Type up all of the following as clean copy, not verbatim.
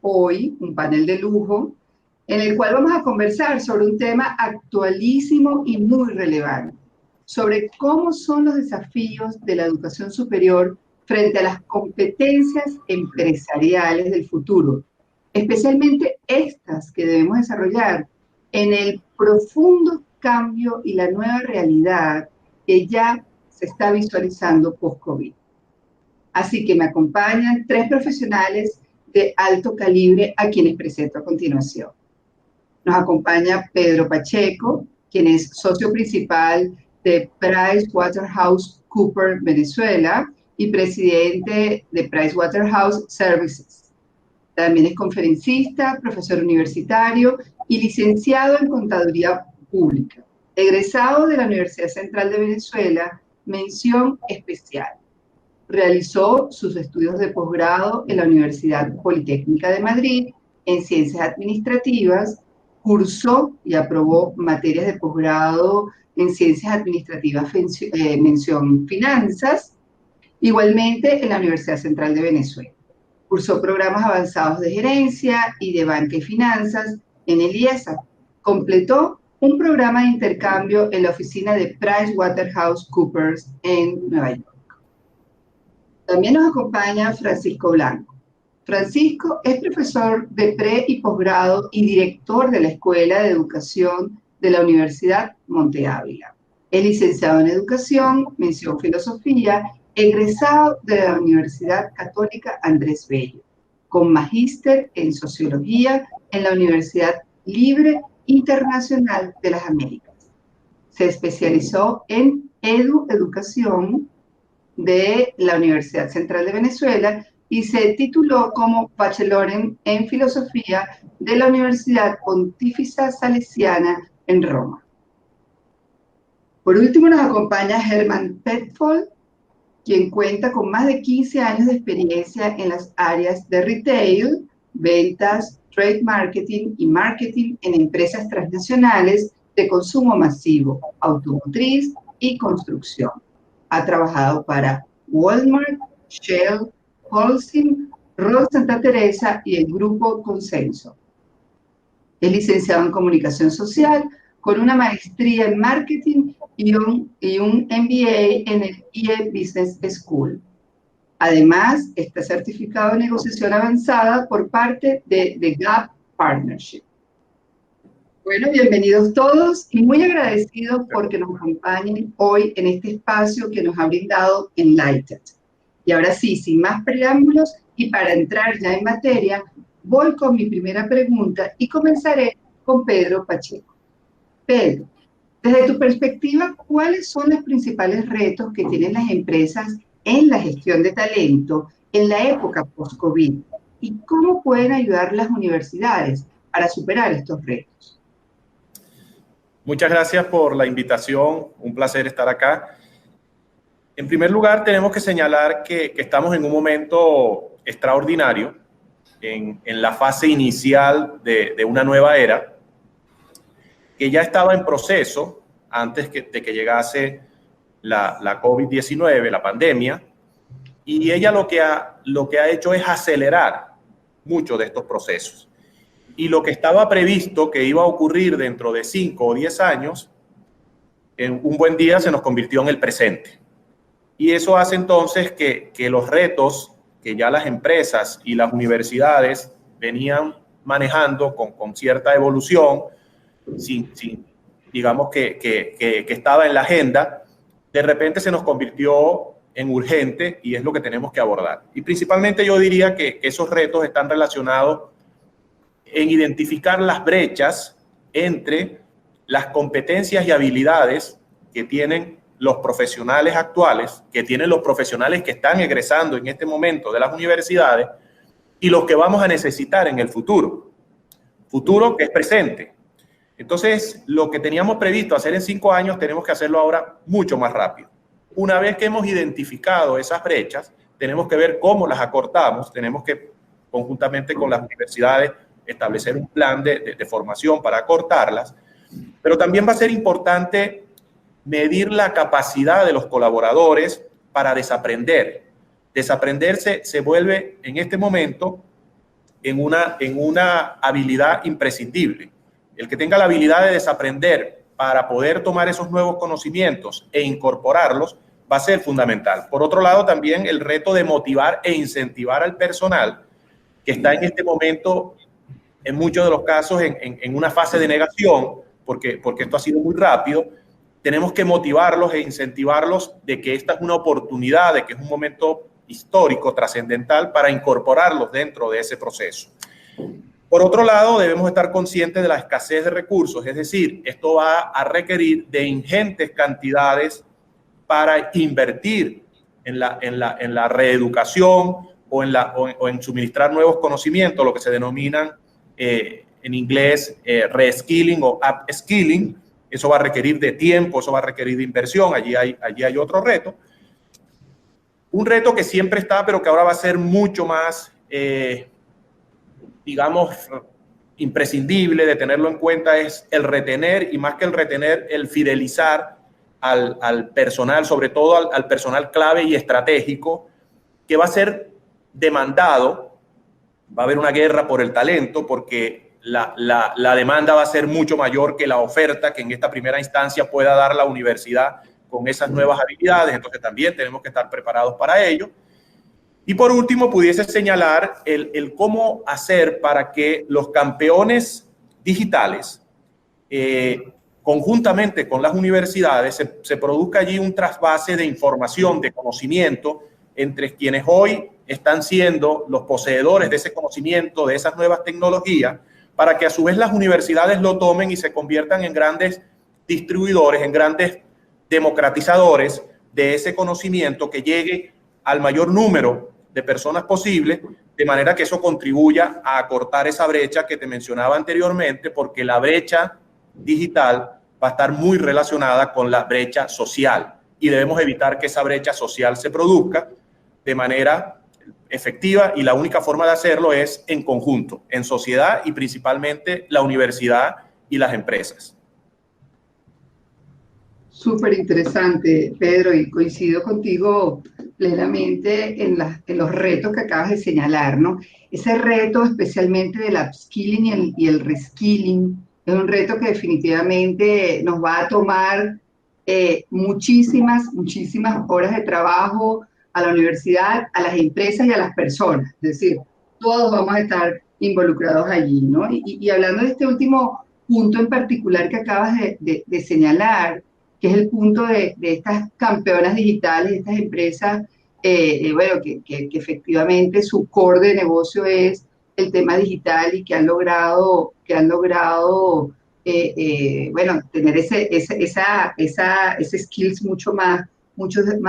hoy un panel de lujo en el cual vamos a conversar sobre un tema actualísimo y muy relevante, sobre cómo son los desafíos de la educación superior frente a las competencias empresariales del futuro, especialmente estas que debemos desarrollar en el profundo cambio y la nueva realidad que ya se está visualizando post-COVID. Así que me acompañan 3 profesionales de alto calibre a quienes presento a continuación. Nos acompaña Pedro Pacheco, quien es socio principal de PricewaterhouseCoopers Venezuela y presidente de Pricewaterhouse Services. También es conferencista, profesor universitario y licenciado en Contaduría Pública. Egresado de la Universidad Central de Venezuela, mención especial. Realizó sus estudios de posgrado en la Universidad Politécnica de Madrid en Ciencias Administrativas, cursó y aprobó materias de posgrado en Ciencias Administrativas, mención Finanzas, igualmente en la Universidad Central de Venezuela. Cursó programas avanzados de gerencia y de banca y finanzas en el IESA. Completó un programa de intercambio en la oficina de PricewaterhouseCoopers en Nueva York. También nos acompaña Francisco Blanco. Francisco es profesor de pre y posgrado y director de la Escuela de Educación de la Universidad Monte Ávila. Es licenciado en Educación, mención Filosofía, egresado de la Universidad Católica Andrés Bello, con magíster en Sociología en la Universidad Libre Internacional de las Américas. Se especializó en Educación de la Universidad Central de Venezuela y se tituló como bachelor en Filosofía de la Universidad Pontificia Salesiana en Roma. Por último nos acompaña Herman Petfold, quien cuenta con más de 15 años de experiencia en las áreas de retail, ventas, trade marketing y marketing en empresas transnacionales de consumo masivo, automotriz y construcción. Ha trabajado para Walmart, Shell, Holcim, Rol Santa Teresa y el Grupo Consenso. Es licenciado en Comunicación Social con una maestría en Marketing y un MBA en el IE Business School. Además, está certificado en negociación avanzada por parte de The Gap Partnership. Bueno, bienvenidos todos y muy agradecidos porque nos acompañen hoy en este espacio que nos ha brindado Enlighted. Y ahora sí, sin más preámbulos y para entrar ya en materia, voy con mi primera pregunta y comenzaré con Pedro Pacheco. Pedro, desde tu perspectiva, ¿cuáles son los principales retos que tienen las empresas en la gestión de talento en la época post-COVID? ¿Y cómo pueden ayudar las universidades para superar estos retos? Muchas gracias por la invitación, un placer estar acá. En primer lugar, tenemos que señalar que estamos en un momento extraordinario, en la fase inicial de una nueva era, que ya estaba en proceso antes de que llegase la COVID-19, la pandemia, y ella lo que ha hecho es acelerar muchos de estos procesos. Y lo que estaba previsto que iba a ocurrir dentro de 5 o 10 años, en un buen día se nos convirtió en el presente. Y eso hace entonces que los retos que ya las empresas y las universidades venían manejando con cierta evolución, digamos que estaba en la agenda, de repente se nos convirtió en urgente y es lo que tenemos que abordar. Y principalmente yo diría que esos retos están relacionados en identificar las brechas entre las competencias y habilidades que tienen los profesionales actuales, que tienen los profesionales que están egresando en este momento de las universidades y los que vamos a necesitar en el futuro que es presente. Entonces, lo que teníamos previsto hacer en 5 años, tenemos que hacerlo ahora mucho más rápido. Una vez que hemos identificado esas brechas, tenemos que ver cómo las acortamos, tenemos que, conjuntamente con las universidades, establecer un plan de formación para acortarlas, pero también va a ser importante medir la capacidad de los colaboradores para desaprender. Desaprender se vuelve en este momento en una habilidad imprescindible. El que tenga la habilidad de desaprender para poder tomar esos nuevos conocimientos e incorporarlos va a ser fundamental. Por otro lado, también el reto de motivar e incentivar al personal que está en este momento, en muchos de los casos, en una fase de negación, porque esto ha sido muy rápido. Tenemos que motivarlos e incentivarlos de que esta es una oportunidad, de que es un momento histórico, trascendental, para incorporarlos dentro de ese proceso. Por otro lado, debemos estar conscientes de la escasez de recursos, es decir, esto va a requerir de ingentes cantidades para invertir en la reeducación o en suministrar nuevos conocimientos, lo que se denominan en inglés reskilling o upskilling. Eso va a requerir de tiempo, eso va a requerir de inversión, allí hay otro reto. Un reto que siempre está, pero que ahora va a ser mucho más, digamos, imprescindible de tenerlo en cuenta, es el retener, y más que el retener, el fidelizar al personal, sobre todo al personal clave y estratégico, que va a ser demandado. Va a haber una guerra por el talento, porque la demanda va a ser mucho mayor que la oferta que en esta primera instancia pueda dar la universidad con esas nuevas habilidades. Entonces también tenemos que estar preparados para ello. Y por último, pudiese señalar el cómo hacer para que los campeones digitales, conjuntamente con las universidades, se produzca allí un trasvase de información, de conocimiento, entre quienes hoy están siendo los poseedores de ese conocimiento, de esas nuevas tecnologías, para que a su vez las universidades lo tomen y se conviertan en grandes distribuidores, en grandes democratizadores de ese conocimiento, que llegue al mayor número de personas posible, de manera que eso contribuya a acortar esa brecha que te mencionaba anteriormente, porque la brecha digital va a estar muy relacionada con la brecha social y debemos evitar que esa brecha social se produzca de manera efectiva, y la única forma de hacerlo es en conjunto, en sociedad, y principalmente la universidad y las empresas. Súper interesante, Pedro, y coincido contigo plenamente en los retos que acabas de señalar, ¿no? Ese reto especialmente del upskilling y el reskilling es un reto que definitivamente nos va a tomar muchísimas horas de trabajo a la universidad, a las empresas y a las personas. Es decir, todos vamos a estar involucrados allí, ¿no? Y hablando de este último punto en particular que acabas de señalar, que es el punto de estas campeonas digitales, estas empresas, bueno, que efectivamente su core de negocio es el tema digital y que han logrado bueno, tener ese skills mucho más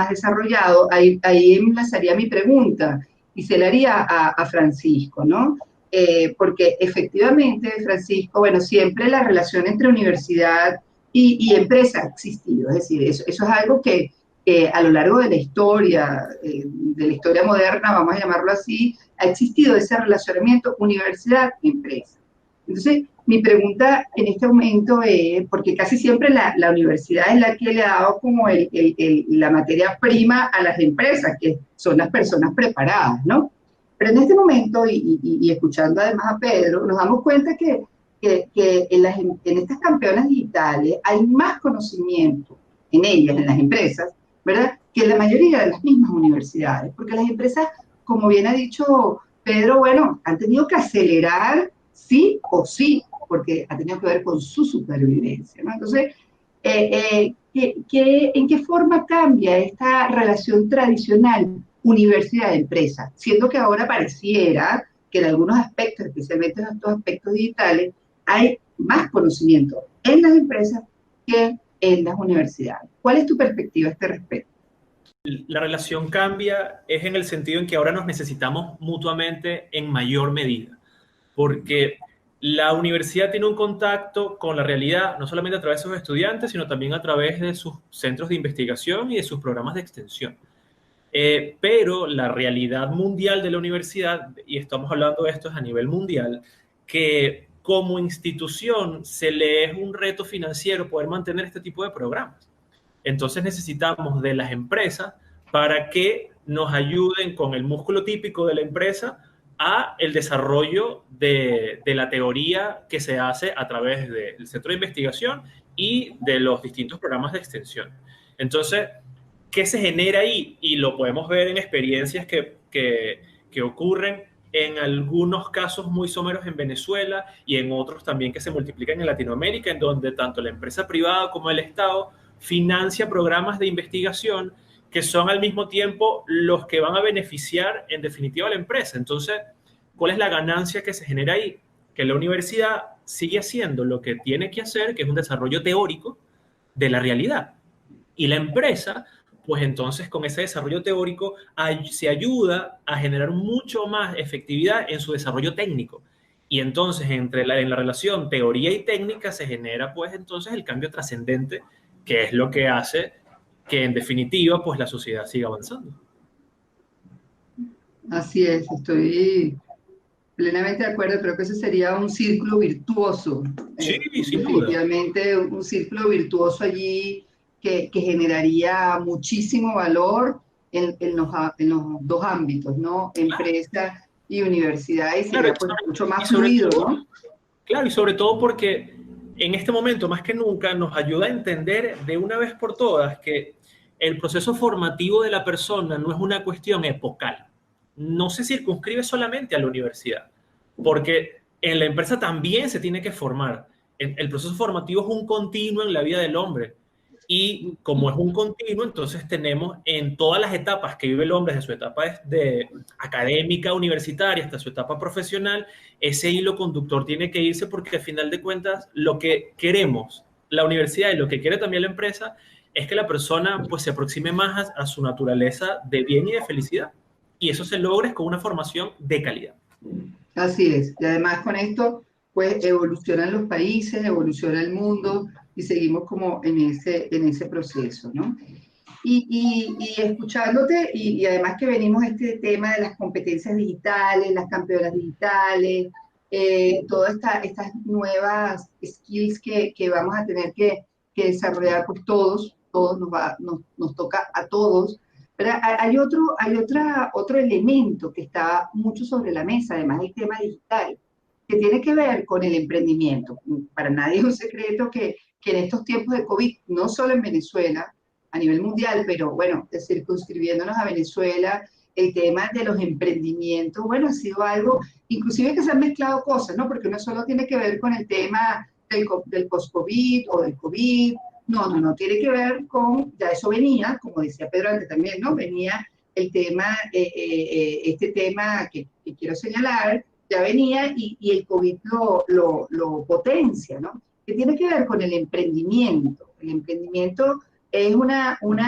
desarrollado. Ahí enlazaría mi pregunta y se la haría a Francisco, ¿no? Porque efectivamente, Francisco, bueno, siempre la relación entre universidad y empresa ha existido, es decir, eso es algo que a lo largo de la historia moderna, vamos a llamarlo así, ha existido ese relacionamiento universidad-empresa. Entonces, mi pregunta en este momento es, porque casi siempre la universidad es la que le ha dado como la materia prima a las empresas, que son las personas preparadas, ¿no? Pero en este momento, y escuchando además a Pedro, nos damos cuenta que en estas campeonas digitales hay más conocimiento en ellas, en las empresas, ¿verdad?, que en la mayoría de las mismas universidades, porque las empresas, como bien ha dicho Pedro, bueno, han tenido que acelerar sí o sí, porque ha tenido que ver con su supervivencia, ¿no? Entonces, ¿en qué forma cambia esta relación tradicional universidad-empresa? Siendo que ahora pareciera que en algunos aspectos, especialmente en estos aspectos digitales, hay más conocimiento en las empresas que en las universidades. ¿Cuál es tu perspectiva a este respecto? La relación cambia es en el sentido en que ahora nos necesitamos mutuamente en mayor medida, porque la universidad tiene un contacto con la realidad, no solamente a través de sus estudiantes, sino también a través de sus centros de investigación y de sus programas de extensión. Pero la realidad mundial de la universidad, y estamos hablando de esto a nivel mundial, que como institución se le es un reto financiero poder mantener este tipo de programas. Entonces necesitamos de las empresas para que nos ayuden con el músculo típico de la empresa a el desarrollo de la teoría que se hace a través del centro de investigación y de los distintos programas de extensión. Entonces, ¿qué se genera ahí? Y lo podemos ver en experiencias que ocurren en algunos casos muy someros en Venezuela y en otros también que se multiplican en Latinoamérica, en donde tanto la empresa privada como el Estado financia programas de investigación que son al mismo tiempo los que van a beneficiar en definitiva a la empresa. Entonces, ¿cuál es la ganancia que se genera ahí? Que la universidad sigue haciendo lo que tiene que hacer, que es un desarrollo teórico de la realidad. Y la empresa, pues entonces con ese desarrollo teórico se ayuda a generar mucho más efectividad en su desarrollo técnico. Y entonces en la relación teoría y técnica se genera pues entonces el cambio trascendente, que es lo que hace que en definitiva pues la sociedad siga avanzando. Así es, estoy plenamente de acuerdo. Creo que ese sería un círculo virtuoso. Sí, sin duda. Definitivamente un círculo virtuoso allí que generaría muchísimo valor en los dos ámbitos, ¿no? Empresa y universidad, y sería pues mucho más fluido, ¿no? Claro, y sobre todo porque en este momento, más que nunca, nos ayuda a entender de una vez por todas que el proceso formativo de la persona no es una cuestión epocal. No se circunscribe solamente a la universidad, porque en la empresa también se tiene que formar. El proceso formativo es un continuo en la vida del hombre. Y como es un continuo, entonces tenemos en todas las etapas que vive el hombre, desde su etapa de académica, universitaria, hasta su etapa profesional, ese hilo conductor tiene que irse porque al final de cuentas lo que queremos la universidad y lo que quiere también la empresa es que la persona pues se aproxime más a su naturaleza de bien y de felicidad. Y eso se logra con una formación de calidad. Así es. Y además con esto pues evolucionan los países, evoluciona el mundo, y seguimos como en ese proceso, ¿no? Y escuchándote, y además que venimos a este tema de las competencias digitales, las campeonas digitales, todas estas nuevas skills que vamos a tener que desarrollar, pues todos nos toca a todos. Pero hay otro elemento que está mucho sobre la mesa, además del tema digital, que tiene que ver con el emprendimiento. Para nadie es un secreto que en estos tiempos de COVID, no solo en Venezuela, a nivel mundial, pero bueno, circunscribiéndonos a Venezuela, el tema de los emprendimientos, bueno, ha sido algo, inclusive que se han mezclado cosas, ¿no? Porque no solo tiene que ver con el tema del post-COVID o del COVID, no, tiene que ver con, ya eso venía, como decía Pedro antes también, ¿no? Venía el tema, este tema que quiero señalar, ya venía y el COVID lo potencia, ¿no? Que tiene que ver con el emprendimiento. El emprendimiento es vamos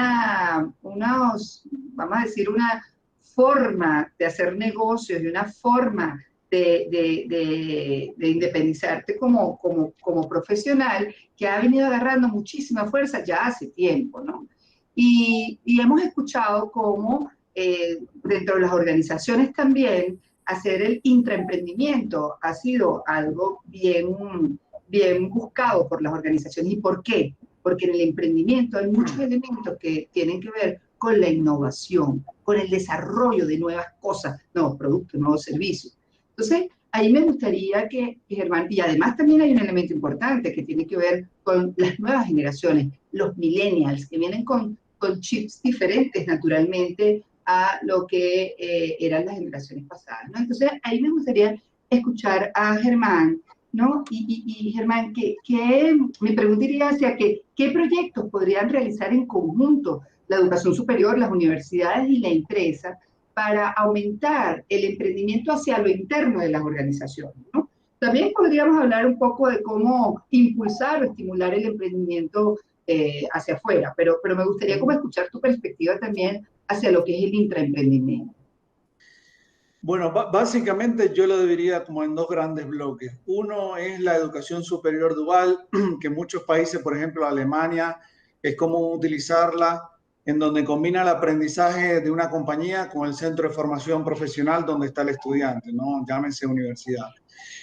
a decir, una forma de hacer negocios y una forma de independizarte como profesional que ha venido agarrando muchísima fuerza ya hace tiempo, ¿no? Y hemos escuchado cómo dentro de las organizaciones también hacer el intraemprendimiento ha sido algo bien buscado por las organizaciones. ¿Y por qué? Porque en el emprendimiento hay muchos elementos que tienen que ver con la innovación, con el desarrollo de nuevas cosas, nuevos productos, nuevos servicios. Entonces, ahí me gustaría que Germán, y además también hay un elemento importante que tiene que ver con las nuevas generaciones, los millennials, que vienen con chips diferentes naturalmente a lo que eran las generaciones pasadas, ¿no? Entonces, ahí me gustaría escuchar a Germán, ¿no? Y Germán, me preguntaría hacia qué proyectos podrían realizar en conjunto la educación superior, las universidades y la empresa para aumentar el emprendimiento hacia lo interno de las organizaciones, ¿no? También podríamos hablar un poco de cómo impulsar o estimular el emprendimiento hacia afuera, pero me gustaría como escuchar tu perspectiva también hacia lo que es el intraemprendimiento. Bueno, básicamente yo lo dividiría como en dos grandes bloques. Uno es la educación superior dual, que en muchos países, por ejemplo Alemania, es común utilizarla, en donde combina el aprendizaje de una compañía con el centro de formación profesional donde está el estudiante, ¿no? Llámese universidad.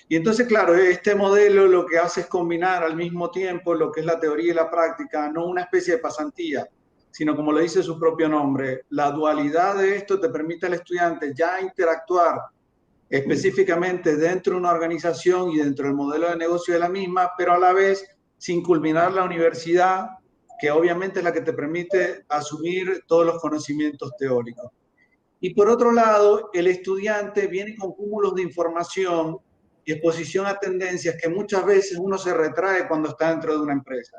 Y entonces, claro, este modelo lo que hace es combinar al mismo tiempo lo que es la teoría y la práctica, no una especie de pasantía, sino como lo dice su propio nombre, la dualidad de esto te permite al estudiante ya interactuar específicamente dentro de una organización y dentro del modelo de negocio de la misma, pero a la vez sin culminar la universidad, que obviamente es la que te permite asumir todos los conocimientos teóricos. Y por otro lado, el estudiante viene con cúmulos de información y exposición a tendencias que muchas veces uno se retrae cuando está dentro de una empresa.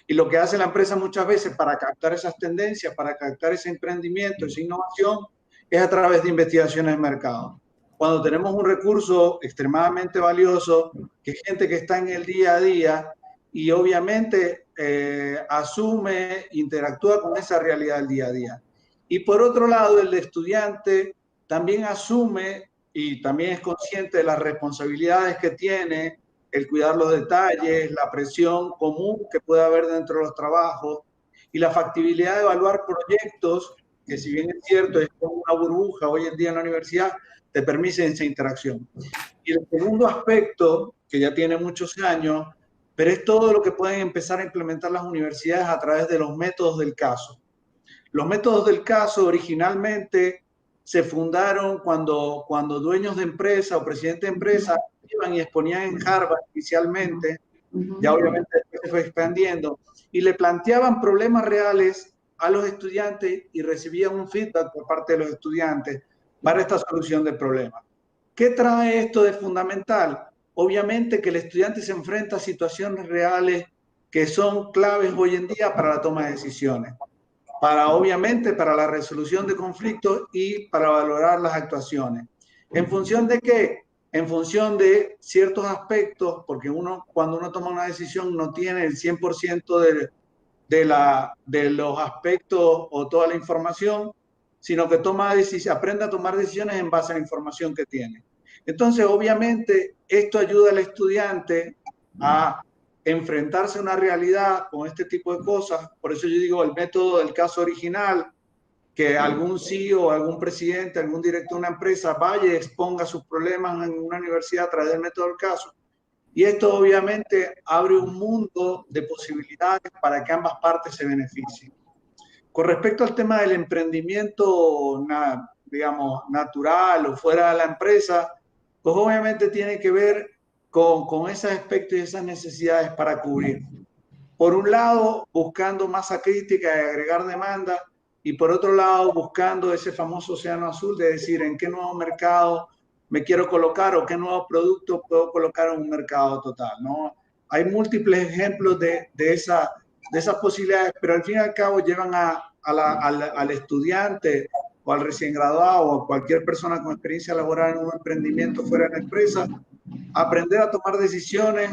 Y lo que hace la empresa muchas veces para captar esas tendencias, para captar ese emprendimiento, esa innovación, es a través de investigaciones de mercado. Cuando tenemos un recurso extremadamente valioso, que es gente que está en el día a día y obviamente asume, interactúa con esa realidad del día a día. Y por otro lado, el estudiante también asume y también es consciente de las responsabilidades que tiene, el cuidar los detalles, la presión común que puede haber dentro de los trabajos y la factibilidad de evaluar proyectos, que si bien es cierto, es como una burbuja hoy en día en la universidad, te permite esa interacción. Y el segundo aspecto, que ya tiene muchos años, pero es todo lo que pueden empezar a implementar las universidades a través de los métodos del caso. Los métodos del caso originalmente se fundaron cuando dueños de empresa o presidentes de empresa iban y exponían en Harvard inicialmente, ya obviamente se fue expandiendo, y le planteaban problemas reales a los estudiantes y recibían un feedback por parte de los estudiantes para esta solución del problema. ¿Qué trae esto de fundamental? Obviamente que el estudiante se enfrenta a situaciones reales que son claves hoy en día para la toma de decisiones, obviamente para la resolución de conflictos y para valorar las actuaciones. ¿En función de qué? En función de ciertos aspectos, porque cuando uno toma una decisión no tiene el 100% de los aspectos o toda la información, sino que aprende a tomar decisiones en base a la información que tiene. Entonces, obviamente, esto ayuda al estudiante a enfrentarse a una realidad con este tipo de cosas. Por eso yo digo el método del caso original, que algún CEO, algún presidente, algún director de una empresa vaya y exponga sus problemas en una universidad a través del método del caso. Y esto obviamente abre un mundo de posibilidades para que ambas partes se beneficien. Con respecto al tema del emprendimiento, digamos, natural o fuera de la empresa, pues obviamente tiene que ver con esos aspectos y esas necesidades para cubrir. Por un lado, buscando masa crítica y agregar demanda, y por otro lado, buscando ese famoso océano azul de decir en qué nuevo mercado me quiero colocar o qué nuevo producto puedo colocar en un mercado total, ¿no? Hay múltiples ejemplos de esas posibilidades, pero al fin y al cabo llevan al estudiante o al recién graduado o a cualquier persona con experiencia laboral en un emprendimiento fuera de la empresa a aprender a tomar decisiones,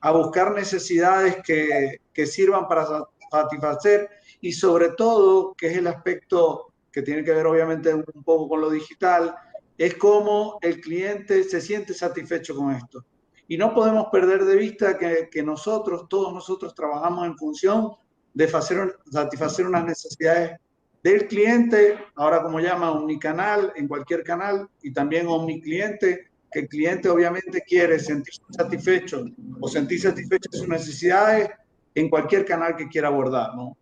a buscar necesidades que sirvan para satisfacer y sobre todo, que es el aspecto que tiene que ver obviamente un poco con lo digital, es cómo el cliente se siente satisfecho con esto. Y no podemos perder de vista que todos nosotros trabajamos en función de satisfacer unas necesidades del cliente, ahora como llama omnicanal, en cualquier canal, y también omnicliente, que el cliente obviamente quiere sentirse satisfecho o sentir satisfechas sus necesidades en cualquier canal que quiera abordar, ¿no?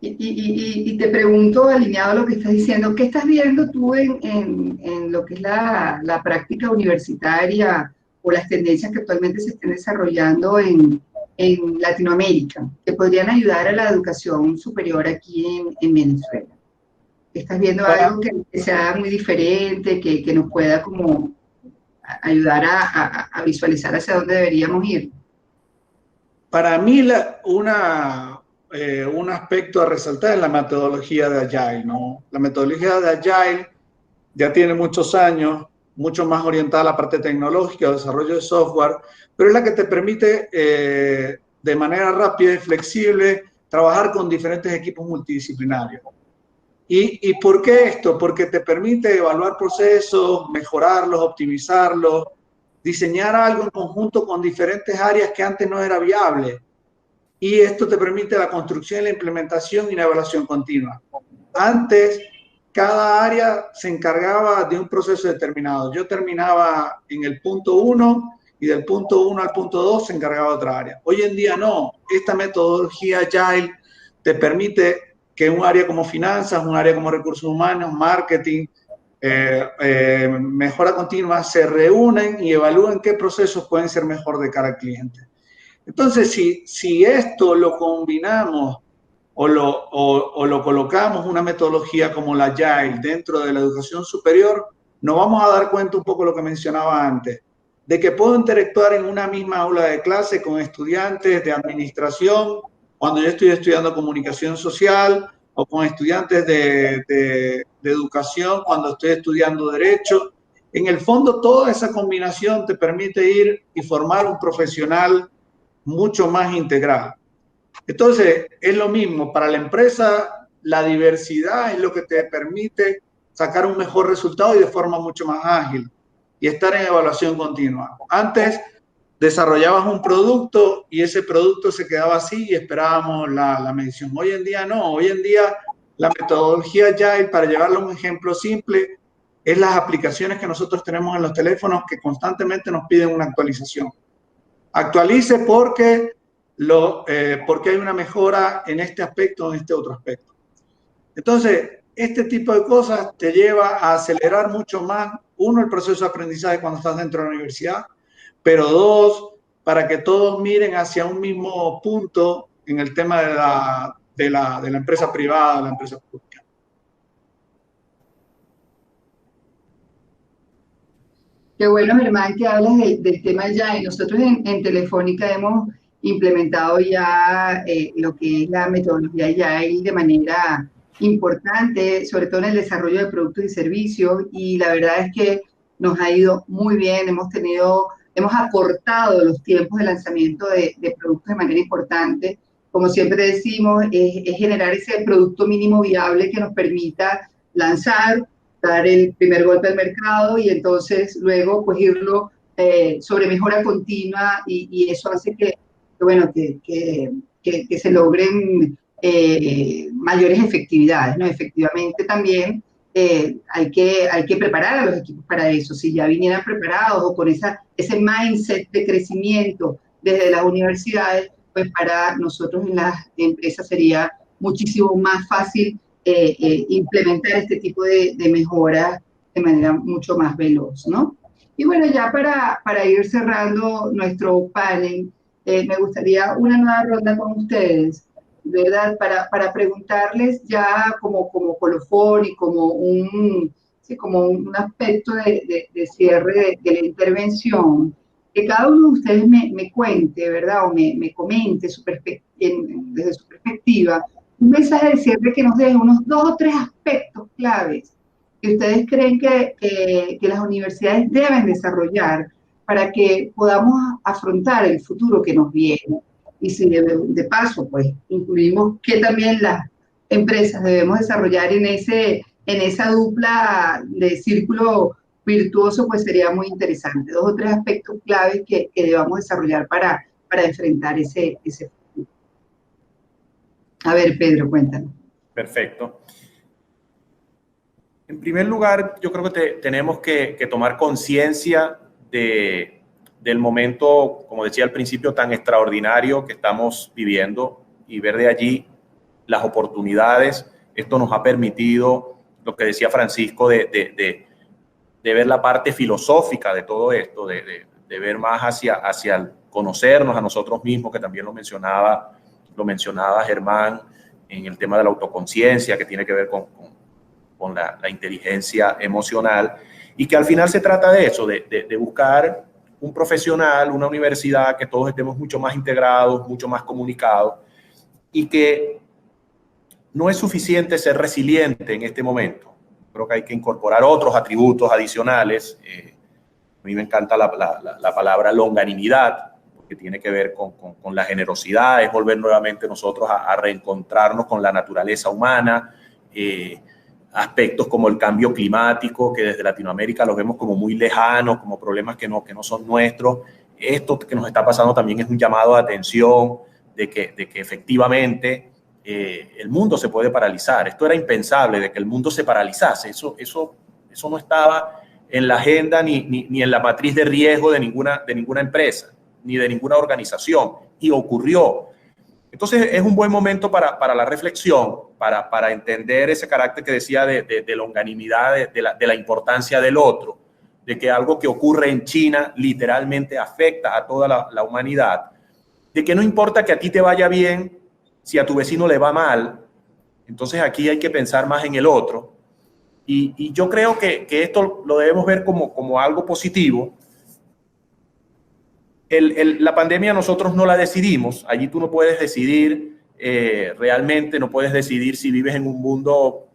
Y te pregunto, alineado a lo que estás diciendo, ¿qué estás viendo tú en lo que es la práctica universitaria o las tendencias que actualmente se están desarrollando en Latinoamérica, que podrían ayudar a la educación superior aquí en Venezuela? ¿Estás viendo algo que sea muy diferente, que nos pueda como ayudar a visualizar hacia dónde deberíamos ir? Para mí, un aspecto a resaltar es la metodología de Agile, ¿no? La metodología de Agile ya tiene muchos años, mucho más orientada a la parte tecnológica, desarrollo de software, pero es la que te permite de manera rápida y flexible trabajar con diferentes equipos multidisciplinarios. ¿Y por qué esto? Porque te permite evaluar procesos, mejorarlos, optimizarlos, diseñar algo en conjunto con diferentes áreas que antes no era viable. Y esto te permite la construcción, la implementación y la evaluación continua. Antes, cada área se encargaba de un proceso determinado. Yo terminaba en el punto 1 y del punto 1 al punto 2 se encargaba otra área. Hoy en día no. Esta metodología Agile te permite que un área como finanzas, un área como recursos humanos, marketing, mejora continua, se reúnen y evalúan qué procesos pueden ser mejor de cara al cliente. Entonces, si esto lo combinamos o lo colocamos una metodología como la Agile dentro de la educación superior, nos vamos a dar cuenta un poco de lo que mencionaba antes, de que puedo interactuar en una misma aula de clase con estudiantes de administración, cuando yo estoy estudiando comunicación social, o con estudiantes de educación cuando estoy estudiando derecho. En el fondo, toda esa combinación te permite ir y formar un profesional mucho más integral. Entonces, es lo mismo. Para la empresa, la diversidad es lo que te permite sacar un mejor resultado y de forma mucho más ágil y estar en evaluación continua. Antes, desarrollabas un producto y ese producto se quedaba así y esperábamos la medición. Hoy en día no, hoy en día la metodología Agile, para llevarle un ejemplo simple, es las aplicaciones que nosotros tenemos en los teléfonos que constantemente nos piden una actualización. Actualice porque hay una mejora en este aspecto o en este otro aspecto. Entonces, este tipo de cosas te lleva a acelerar mucho más, uno, el proceso de aprendizaje cuando estás dentro de la universidad, pero dos, para que todos miren hacia un mismo punto en el tema de la empresa privada, de la empresa pública. Qué bueno, Germán, que hablas del tema ya. Y nosotros en Telefónica hemos implementado ya lo que es la metodología ya de manera importante, sobre todo en el desarrollo de productos y servicios. Y la verdad es que nos ha ido muy bien. Hemos acortado los tiempos de lanzamiento de productos de manera importante. Como siempre decimos, es generar ese producto mínimo viable que nos permita lanzar, dar el primer golpe al mercado y entonces luego pues irlo sobre mejora continua y eso hace que se logren mayores efectividades, ¿no? Efectivamente también hay que preparar a los equipos para eso. Si ya vinieran preparados o con ese mindset de crecimiento desde las universidades, pues para nosotros en las empresas sería muchísimo más fácil implementar este tipo de mejoras de manera mucho más veloz, ¿no? Y bueno, ya para ir cerrando nuestro panel, me gustaría una nueva ronda con ustedes, ¿verdad? Para preguntarles ya como colofón y como un aspecto de cierre de la intervención, que cada uno de ustedes me cuente, ¿verdad? O me comente desde su perspectiva, un mensaje de cierre que nos deje unos 2 o 3 aspectos claves que ustedes creen que las universidades deben desarrollar para que podamos afrontar el futuro que nos viene. Y si de paso, pues, incluimos que también las empresas debemos desarrollar en esa dupla de círculo virtuoso, pues sería muy interesante. 2 o 3 aspectos claves que debamos desarrollar para enfrentar ese futuro. A ver, Pedro, cuéntanos. Perfecto. En primer lugar, yo creo que tenemos que tomar conciencia del momento, como decía al principio, tan extraordinario que estamos viviendo y ver de allí las oportunidades. Esto nos ha permitido, lo que decía Francisco, de ver la parte filosófica de todo esto, de ver más hacia el conocernos a nosotros mismos, que también lo mencionaba Germán, en el tema de la autoconciencia, que tiene que ver con la inteligencia emocional, y que al final se trata de eso, de buscar un profesional, una universidad, que todos estemos mucho más integrados, mucho más comunicados, y que no es suficiente ser resiliente en este momento. Creo que hay que incorporar otros atributos adicionales. A mí me encanta la palabra longanimidad, que tiene que ver con la generosidad, es volver nuevamente nosotros a reencontrarnos con la naturaleza humana, aspectos como el cambio climático, que desde Latinoamérica los vemos como muy lejanos, como problemas que no son nuestros. Esto que nos está pasando también es un llamado de atención de que efectivamente el mundo se puede paralizar. Esto era impensable, de que el mundo se paralizase. Eso no estaba en la agenda ni en la matriz de riesgo de ninguna empresa, ni de ninguna organización, y ocurrió. Entonces es un buen momento para la reflexión para entender ese carácter que decía de longanimidad, de la importancia del otro, de que algo que ocurre en China literalmente afecta a toda la humanidad, de que no importa que a ti te vaya bien, si a tu vecino le va mal, entonces aquí hay que pensar más en el otro. Y yo creo que esto lo debemos ver como algo positivo. La pandemia nosotros no la decidimos, allí tú no puedes decidir, realmente no puedes decidir si vives en un mundo,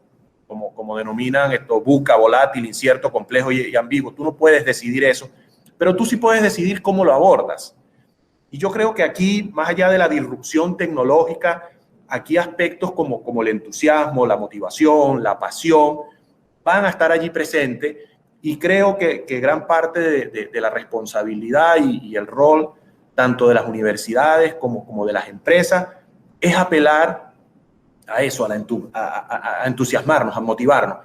como denominan esto, VUCA, volátil, incierto, complejo y ambiguo. Tú no puedes decidir eso, pero tú sí puedes decidir cómo lo abordas. Y yo creo que aquí, más allá de la disrupción tecnológica, aquí aspectos como el entusiasmo, la motivación, la pasión, van a estar allí presentes, y creo que gran parte de la responsabilidad y el rol tanto de las universidades como de las empresas es apelar a eso, a entusiasmarnos, a motivarnos,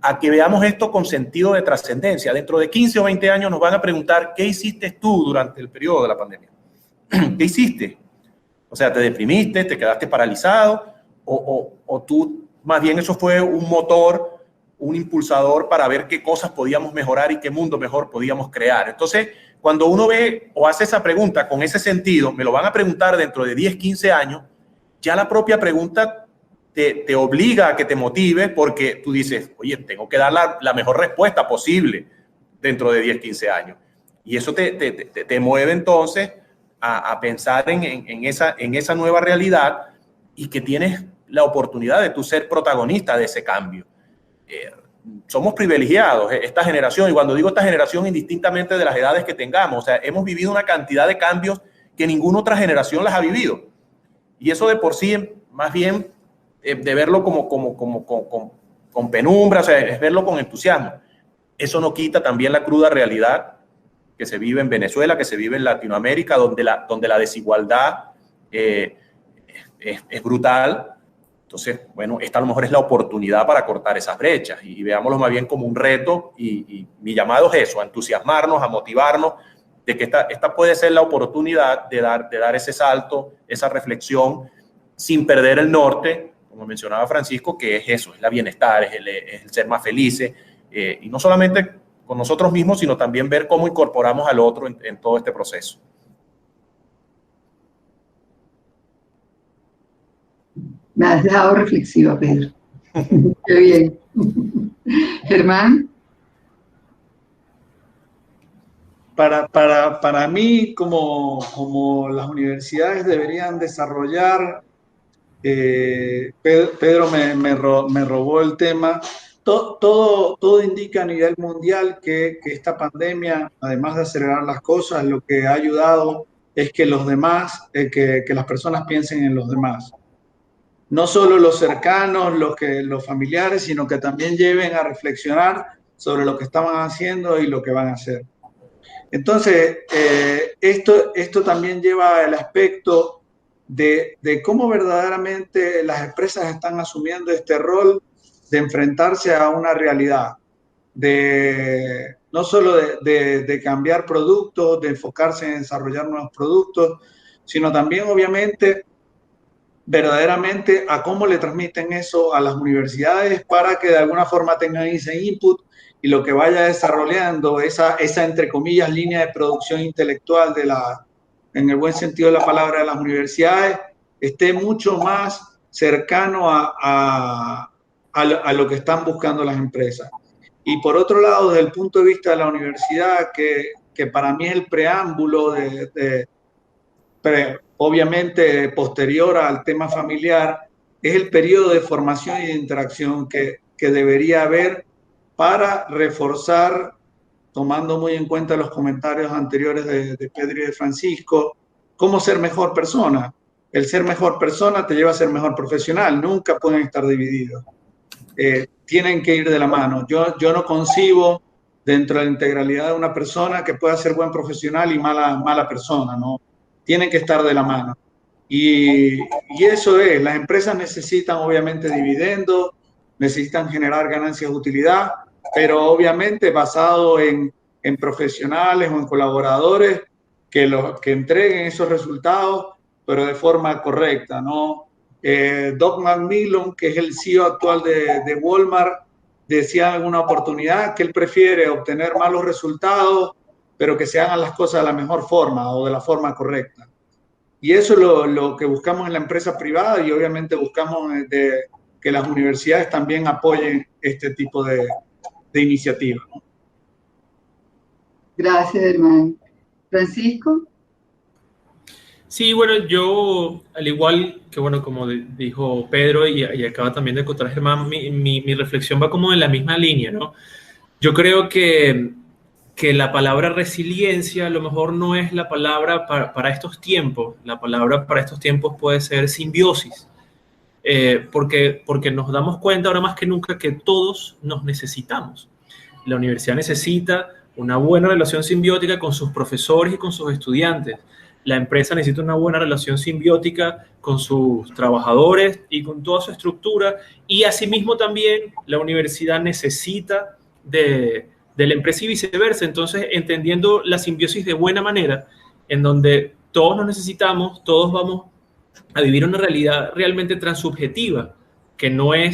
a que veamos esto con sentido de trascendencia. Dentro de 15 o 20 años nos van a preguntar, ¿qué hiciste tú durante el periodo de la pandemia? ¿Qué hiciste? O sea, ¿te deprimiste? ¿Te quedaste paralizado? ¿O tú, más bien eso fue un motor, un impulsador para ver qué cosas podíamos mejorar y qué mundo mejor podíamos crear? Entonces, cuando uno ve o hace esa pregunta con ese sentido, me lo van a preguntar dentro de 10, 15 años, ya la propia pregunta te obliga a que te motive, porque tú dices, oye, tengo que dar la mejor respuesta posible dentro de 10, 15 años. Y eso te mueve entonces a pensar en esa nueva realidad, y que tienes la oportunidad de tú ser protagonista de ese cambio. Somos privilegiados, esta generación, y cuando digo esta generación, indistintamente de las edades que tengamos, o sea, hemos vivido una cantidad de cambios que ninguna otra generación las ha vivido. Y eso de por sí, más bien, de verlo con penumbra, o sea, es verlo con entusiasmo. Eso no quita también la cruda realidad que se vive en Venezuela, que se vive en Latinoamérica, donde la desigualdad es brutal. Entonces, bueno, esta a lo mejor es la oportunidad para cortar esas brechas, y veámoslo más bien como un reto, y mi llamado es eso, a entusiasmarnos, a motivarnos, de que esta puede ser la oportunidad de dar ese salto, esa reflexión, sin perder el norte, como mencionaba Francisco, que es eso, es la bienestar, es el ser más felices, y no solamente con nosotros mismos, sino también ver cómo incorporamos al otro en todo este proceso. Me has dejado reflexiva, Pedro. Qué bien. Germán. Para mí, como las universidades deberían desarrollar, Pedro me robó el tema. Todo indica a nivel mundial que esta pandemia, además de acelerar las cosas, lo que ha ayudado es que los demás, que las personas piensen en los demás. No solo los cercanos, los familiares, sino que también lleven a reflexionar sobre lo que estaban haciendo y lo que van a hacer. Entonces, esto también lleva el aspecto de cómo verdaderamente las empresas están asumiendo este rol de enfrentarse a una realidad, no solo de cambiar productos, de enfocarse en desarrollar nuevos productos, sino también, obviamente, verdaderamente a cómo le transmiten eso a las universidades para que de alguna forma tengan ese input, y lo que vaya desarrollando esa entre comillas, línea de producción intelectual en el buen sentido de la palabra, de las universidades, esté mucho más cercano a lo que están buscando las empresas. Y por otro lado, desde el punto de vista de la universidad, que para mí es el preámbulo obviamente posterior al tema familiar, es el periodo de formación y de interacción que debería haber para reforzar, tomando muy en cuenta los comentarios anteriores de Pedro y de Francisco, cómo ser mejor persona. El ser mejor persona te lleva a ser mejor profesional, nunca pueden estar divididos. Tienen que ir de la mano. Yo no concibo dentro de la integralidad de una persona que pueda ser buen profesional y mala persona, ¿no? Tienen que estar de la mano. Y eso es, las empresas necesitan obviamente dividendos, necesitan generar ganancias de utilidad, pero obviamente basado en profesionales o en colaboradores que entreguen esos resultados, pero de forma correcta, no Doug McMillon, que es el CEO actual de Walmart, decía en alguna oportunidad que él prefiere obtener malos resultados, pero que se hagan las cosas de la mejor forma o de la forma correcta. Y eso es lo que buscamos en la empresa privada, y obviamente buscamos que las universidades también apoyen este tipo de iniciativas. Gracias, hermano. Francisco. Sí, bueno, yo, al igual que, bueno, como dijo Pedro y acaba también de contar Germán, mi reflexión va como en la misma línea, ¿no? Yo creo que la palabra resiliencia a lo mejor no es la palabra para estos tiempos. La palabra para estos tiempos puede ser simbiosis, porque nos damos cuenta ahora más que nunca que todos nos necesitamos. La universidad necesita una buena relación simbiótica con sus profesores y con sus estudiantes. La empresa necesita una buena relación simbiótica con sus trabajadores y con toda su estructura. Y asimismo también la universidad necesita de la empresa y viceversa. Entonces, entendiendo la simbiosis de buena manera, en donde todos nos necesitamos, todos vamos a vivir una realidad realmente transubjetiva, que no va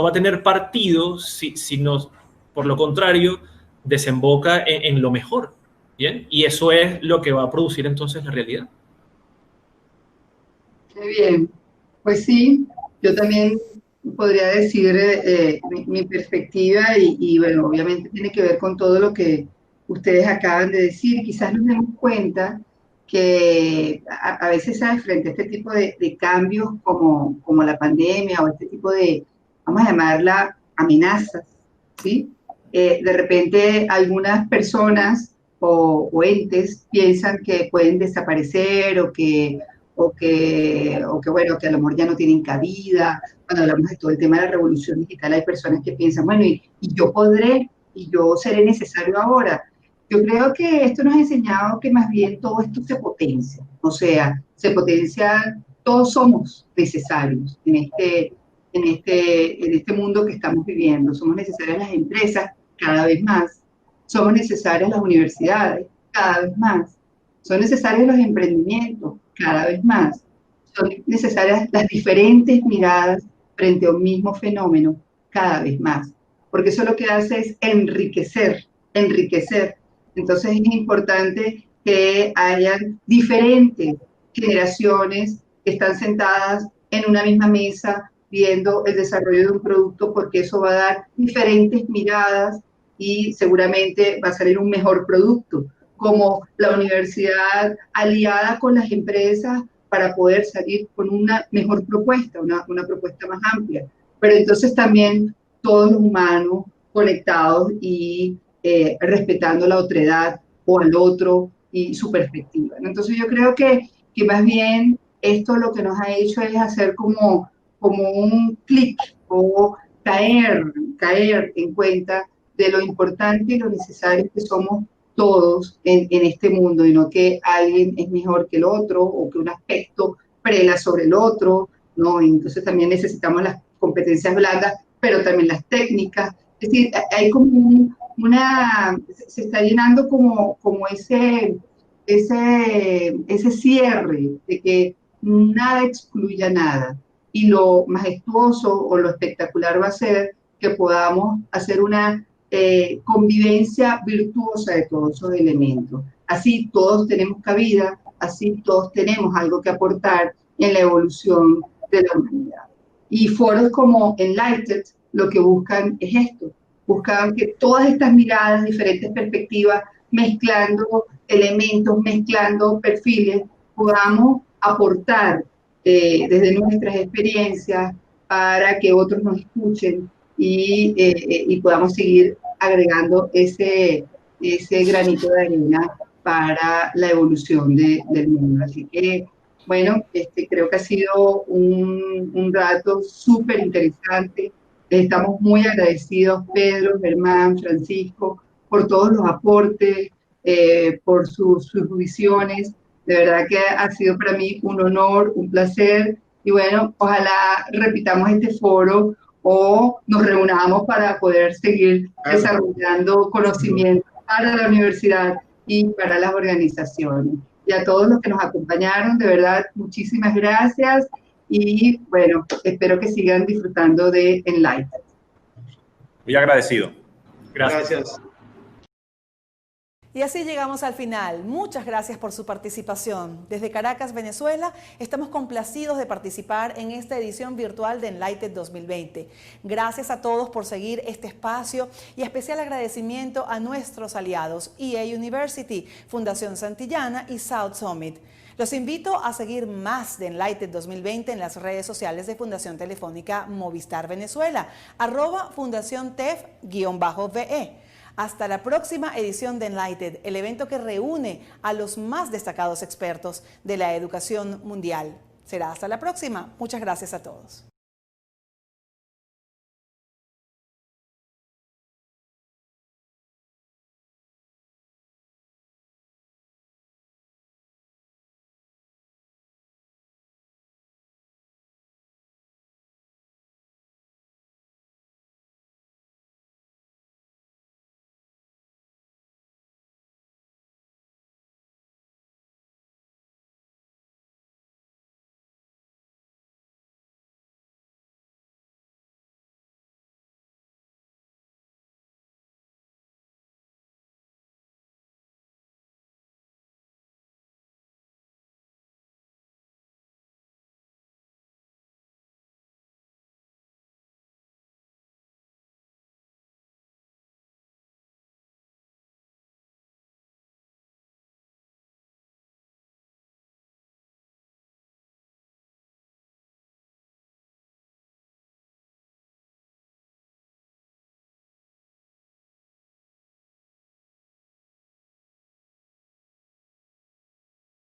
a tener partido si no, por lo contrario, desemboca en lo mejor. ¿Bien? Y eso es lo que va a producir entonces la realidad. Qué bien. Pues sí, yo también podría decir mi perspectiva y bueno, obviamente tiene que ver con todo lo que ustedes acaban de decir. Quizás nos demos cuenta que a veces, ¿sabes? Frente a este tipo de cambios como la pandemia o este tipo de, vamos a llamarla, amenazas, ¿sí? De repente algunas personas o entes piensan que pueden desaparecer bueno, que a lo mejor ya no tienen cabida. Cuando hablamos de todo el tema de la revolución digital, hay personas que piensan, bueno, y yo podré, y yo seré necesario ahora. Yo creo que esto nos ha enseñado que más bien todo esto se potencia, o sea, se potencia, todos somos necesarios en este mundo que estamos viviendo. Somos necesarias las empresas cada vez más, somos necesarias las universidades cada vez más, son necesarios los emprendimientos cada vez más, son necesarias las diferentes miradas frente a un mismo fenómeno cada vez más, porque eso lo que hace es enriquecer. Entonces es importante que hayan diferentes generaciones que están sentadas en una misma mesa viendo el desarrollo de un producto, porque eso va a dar diferentes miradas y seguramente va a salir un mejor producto, como la universidad aliada con las empresas para poder salir con una mejor propuesta, una propuesta más amplia. Pero entonces también todos los humanos conectados y respetando la otredad o al otro y su perspectiva, ¿no? Entonces yo creo que más bien esto lo que nos ha hecho es hacer como un clic o caer en cuenta de lo importante y lo necesario que somos todos en este mundo, y no que alguien es mejor que el otro o que un aspecto prela sobre el otro, ¿no? Y entonces también necesitamos las competencias blandas, pero también las técnicas. Es decir, hay como se está llenando como ese cierre de que nada excluya nada. Y lo majestuoso o lo espectacular va a ser que podamos hacer una convivencia virtuosa de todos esos elementos. Así todos tenemos cabida, así todos tenemos algo que aportar en la evolución de la humanidad. Y foros como Enlighted lo que buscan es esto, buscan que todas estas miradas, diferentes perspectivas, mezclando elementos, mezclando perfiles, podamos aportar desde nuestras experiencias para que otros nos escuchen y podamos seguir agregando ese granito de arena para la evolución del mundo. Así que, bueno, creo que ha sido un rato súper interesante. Estamos muy agradecidos, Pedro, Germán, Francisco, por todos los aportes, por sus visiones. De verdad que ha sido para mí un honor, un placer. Y bueno, ojalá repitamos este foro o nos reunamos para poder seguir desarrollando conocimiento para la universidad y para las organizaciones. y a todos los que nos acompañaron. De verdad, muchísimas gracias y bueno, espero que sigan disfrutando de Enlighted. Muy agradecido. Gracias. Y así llegamos al final. Muchas gracias por su participación. Desde Caracas, Venezuela, estamos complacidos de participar en esta edición virtual de Enlighted 2020. Gracias a todos por seguir este espacio y especial agradecimiento a nuestros aliados EA University, Fundación Santillana y South Summit. Los invito a seguir más de Enlighted 2020 en las redes sociales de Fundación Telefónica Movistar Venezuela, @FundaciónTEF_VE. Hasta la próxima edición de Enlighted, el evento que reúne a los más destacados expertos de la educación mundial. Será hasta la próxima. Muchas gracias a todos.